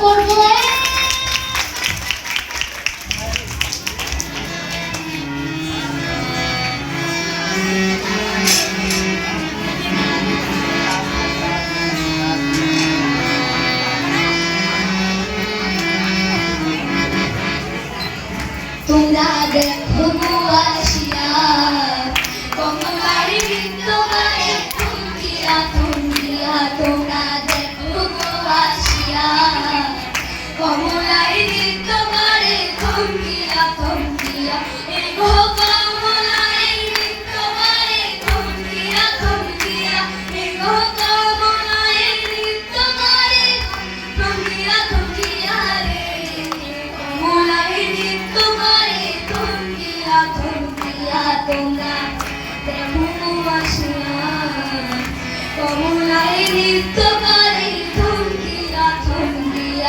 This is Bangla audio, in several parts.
করবো। তোমরা দেখো আসিয়া কমলারি তোমারে থমকিয়া থমকিয়া, তোমরা দেখো আসিয়া কমলারি তোমারে থমকিয়া থমকিয়া, এগো কমলারি তোমারে থমকিয়া থমকিয়া, এগো কমলারি তোমারে থমকিয়া থমকিয়া রে, কমলারি তোমারে থমকিয়া থমকিয়া, তোমরা দেখো আসিয়া কমলারি তোমারে থমকিয়া থমকিয়া।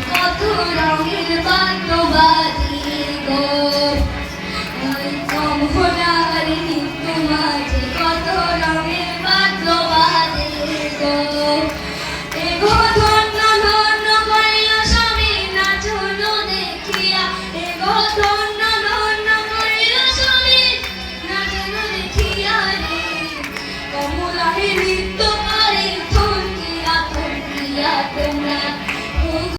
কত রঙের বাদ্য বাজে গো।